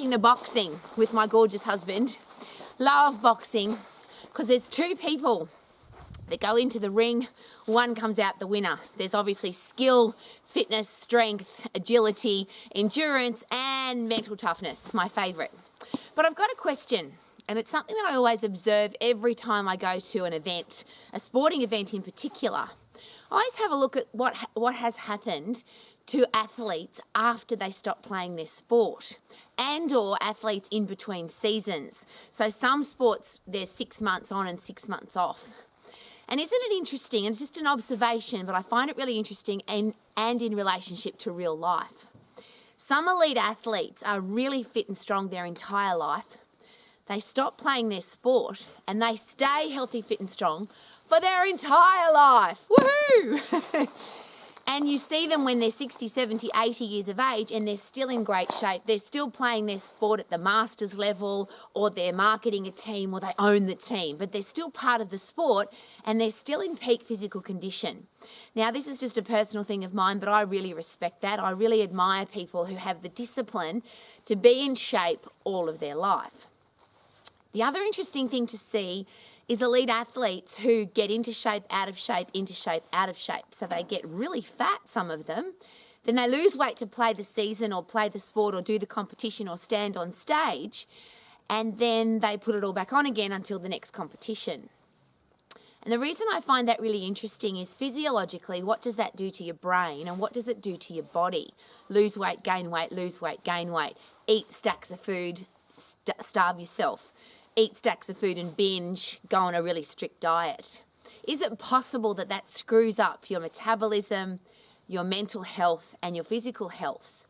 watching the boxing with my gorgeous husband. Love boxing because there's two people that go into the ring. One comes out the winner. There's obviously skill, fitness, strength, agility, endurance, and mental toughness, my favourite. But I've got a question, and it's something that I always observe every time I go to an event, a sporting event in particular. I always have a look at what has happened to athletes after they stop playing their sport, and or athletes in between seasons. So some sports, they're 6 months on and 6 months off. And isn't it interesting? It's just an observation, but I find it really interesting and in relationship to real life. Some elite athletes are really fit and strong their entire life. They stop playing their sport and they stay healthy, fit and strong for their entire life. Woohoo! And you see them when they're 60, 70, 80 years of age and they're still in great shape. They're still playing their sport at the masters level, or they're marketing a team, or they own the team, but they're still part of the sport and they're still in peak physical condition. Now, this is just a personal thing of mine, but I really respect that. I really admire people who have the discipline to be in shape all of their life. The other interesting thing to see is elite athletes who get into shape, out of shape, into shape, out of shape. So they get really fat, some of them. Then they lose weight to play the season or play the sport or do the competition or stand on stage. And then they put it all back on again until the next competition. And the reason I find that really interesting is physiologically, what does that do to your brain and what does it do to your body? Lose weight, gain weight, lose weight, gain weight. Eat stacks of food, starve yourself. Eat stacks of food and binge, go on a really strict diet. Is it possible that that screws up your metabolism, your mental health and your physical health?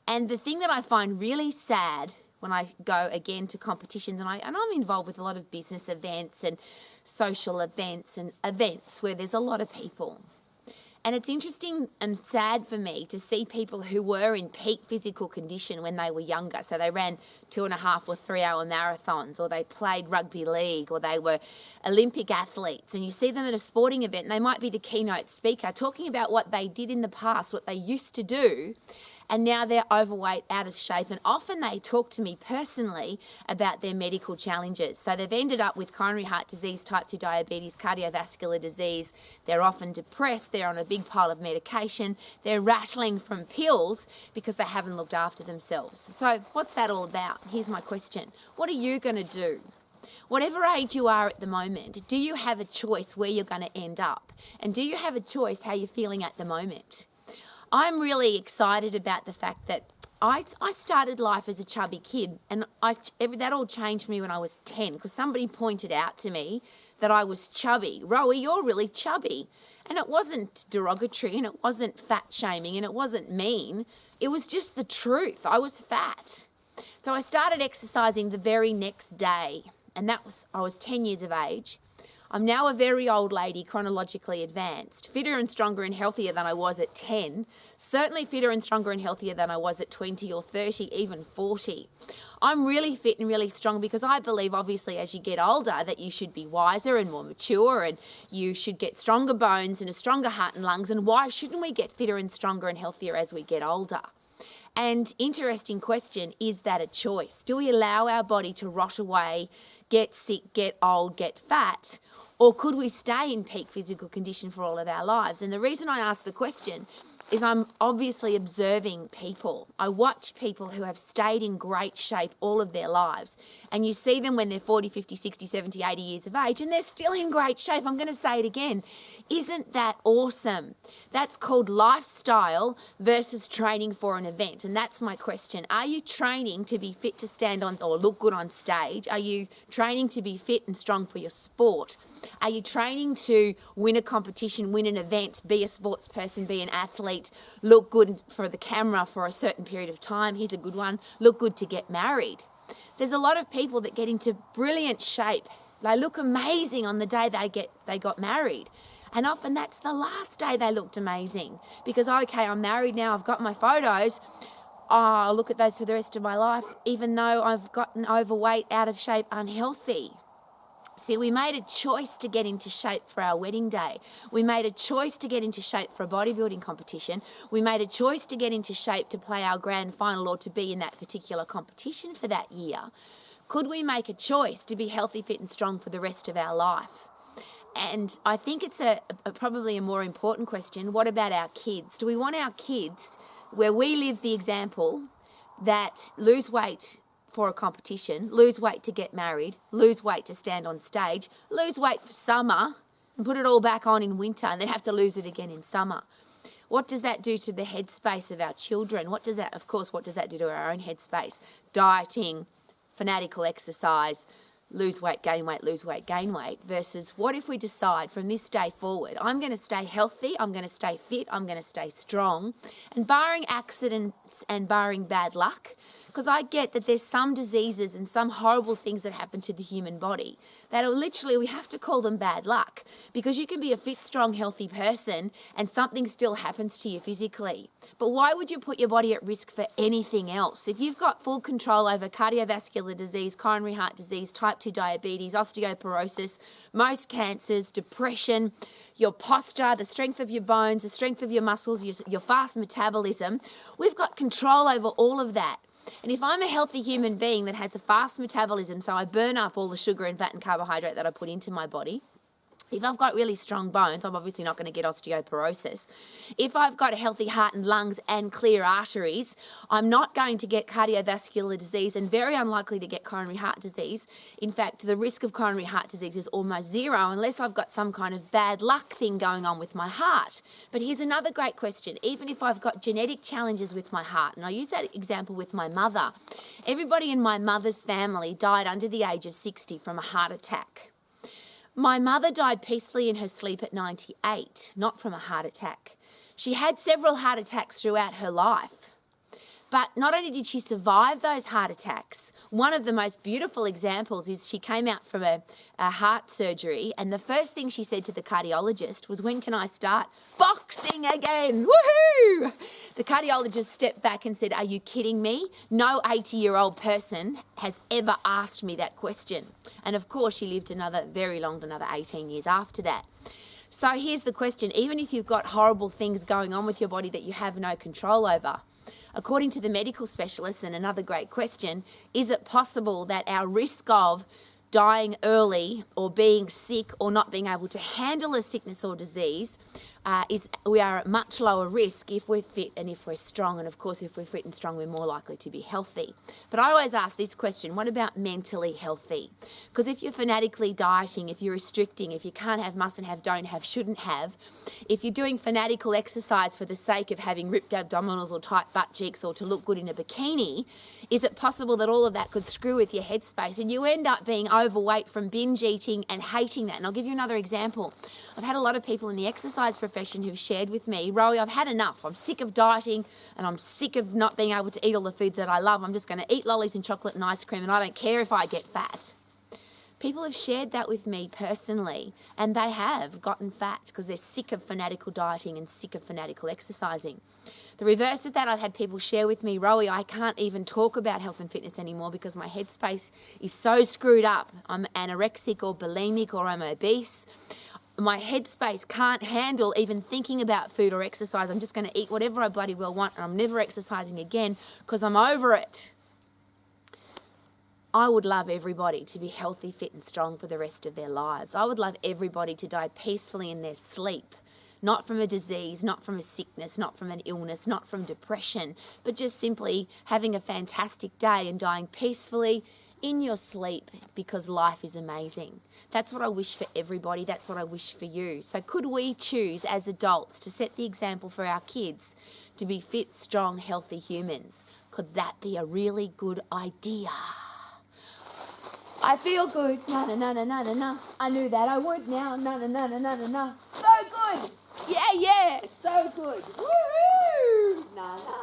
And the thing that I find really sad when I go again to competitions, and I'm involved with a lot of business events and social events and events where there's a lot of people. And it's interesting and sad for me to see people who were in peak physical condition when they were younger. So they ran 2.5 or 3 hour marathons, or they played rugby league, or they were Olympic athletes. And you see them at a sporting event and they might be the keynote speaker talking about what they did in the past, what they used to do. And now they're overweight, out of shape, and often they talk to me personally about their medical challenges. So they've ended up with coronary heart disease, type 2 diabetes, cardiovascular disease. They're often depressed. They're on a big pile of medication. They're rattling from pills because they haven't looked after themselves. So what's that all about? Here's my question. What are you going to do? Whatever age you are at the moment, do you have a choice where you're going to end up? And do you have a choice how you're feeling at the moment? I'm really excited about the fact that I started life as a chubby kid, and that all changed for me when I was 10 because somebody pointed out to me that I was chubby. Rowie, you're really chubby. And it wasn't derogatory, and it wasn't fat shaming, and it wasn't mean. It was just the truth. I was fat. So I started exercising the very next day, and I was 10 years of age. I'm now a very old lady, chronologically advanced, fitter and stronger and healthier than I was at 10, certainly fitter and stronger and healthier than I was at 20 or 30, even 40. I'm really fit and really strong because I believe, obviously, as you get older, that you should be wiser and more mature, and you should get stronger bones and a stronger heart and lungs. And why shouldn't we get fitter and stronger and healthier as we get older? And interesting question, is that a choice? Do we allow our body to rot away, get sick, get old, get fat? Or could we stay in peak physical condition for all of our lives? And the reason I ask the question is I'm obviously observing people. I watch people who have stayed in great shape all of their lives. And you see them when they're 40, 50, 60, 70, 80 years of age, and they're still in great shape. I'm going to say it again. Isn't that awesome? That's called lifestyle versus training for an event. And that's my question. Are you training to be fit to stand on or look good on stage? Are you training to be fit and strong for your sport? Are you training to win a competition, win an event, be a sports person, be an athlete, look good for the camera for a certain period of time? Here's a good one. Look good to get married. There's a lot of people that get into brilliant shape. They look amazing on the day they got married. And often that's the last day they looked amazing because, okay, I'm married now, I've got my photos. Oh, I'll look at those for the rest of my life, even though I've gotten overweight, out of shape, unhealthy. See, we made a choice to get into shape for our wedding day. We made a choice to get into shape for a bodybuilding competition. We made a choice to get into shape to play our grand final or to be in that particular competition for that year. Could we make a choice to be healthy, fit and strong for the rest of our life? And I think it's probably a more important question. What about our kids? Do we want our kids, where we live the example, that lose weight for a competition, lose weight to get married, lose weight to stand on stage, lose weight for summer and put it all back on in winter and then have to lose it again in summer? What does that do to the headspace of our children? What does that do to our own headspace? Dieting, fanatical exercise, lose weight, gain weight, lose weight, gain weight, versus what if we decide from this day forward, I'm going to stay healthy, I'm going to stay fit, I'm going to stay strong, and barring accidents and barring bad luck, because I get that there's some diseases and some horrible things that happen to the human body that are literally, we have to call them bad luck, because you can be a fit, strong, healthy person and something still happens to you physically. But why would you put your body at risk for anything else? If you've got full control over cardiovascular disease, coronary heart disease, type 2 diabetes, osteoporosis, most cancers, depression, your posture, the strength of your bones, the strength of your muscles, your fast metabolism, we've got control over all of that. And if I'm a healthy human being that has a fast metabolism, so I burn up all the sugar and fat and carbohydrate that I put into my body, if I've got really strong bones, I'm obviously not going to get osteoporosis. If I've got a healthy heart and lungs and clear arteries, I'm not going to get cardiovascular disease and very unlikely to get coronary heart disease. In fact, the risk of coronary heart disease is almost zero unless I've got some kind of bad luck thing going on with my heart. But here's another great question. Even if I've got genetic challenges with my heart, and I use that example with my mother, everybody in my mother's family died under the age of 60 from a heart attack. My mother died peacefully in her sleep at 98, not from a heart attack. She had several heart attacks throughout her life. But not only did she survive those heart attacks, one of the most beautiful examples is she came out from a heart surgery, and the first thing she said to the cardiologist was, "When can I start boxing again? Woohoo!" The cardiologist stepped back and said, "Are you kidding me? No 80-year-old person has ever asked me that question." And of course, she lived very long, another 18 years after that. So here's the question. Even if you've got horrible things going on with your body that you have no control over, according to the medical specialists, and another great question, is it possible that our risk of dying early or being sick or not being able to handle a sickness or disease we are at much lower risk if we're fit and if we're strong? And of course, if we're fit and strong, we're more likely to be healthy. But I always ask this question, what about mentally healthy? Because if you're fanatically dieting, if you're restricting, if you can't have, mustn't have, don't have, shouldn't have, if you're doing fanatical exercise for the sake of having ripped abdominals or tight butt cheeks or to look good in a bikini, is it possible that all of that could screw with your headspace and you end up being overweight from binge eating and hating that? And I'll give you another example. I've had a lot of people in the exercise profession who've shared with me, "Rowie, I've had enough. I'm sick of dieting and I'm sick of not being able to eat all the foods that I love. I'm just going to eat lollies and chocolate and ice cream and I don't care if I get fat." People have shared that with me personally, and they have gotten fat because they're sick of fanatical dieting and sick of fanatical exercising. The reverse of that, I've had people share with me, "Rowie, I can't even talk about health and fitness anymore because my headspace is so screwed up. I'm anorexic or bulimic or I'm obese. My headspace can't handle even thinking about food or exercise. I'm just going to eat whatever I bloody well want and I'm never exercising again because I'm over it." I would love everybody to be healthy, fit and strong for the rest of their lives. I would love everybody to die peacefully in their sleep, not from a disease, not from a sickness, not from an illness, not from depression, but just simply having a fantastic day and dying peacefully in your sleep because life is amazing. That's what I wish for everybody. That's what I wish for you. So could we choose as adults to set the example for our kids to be fit, strong, healthy humans? Could that be a really good idea? I feel good. Na na na na na na na. I knew that I would now. Na na na na na na na. So good. Yeah, so good. Woohoo! Na na.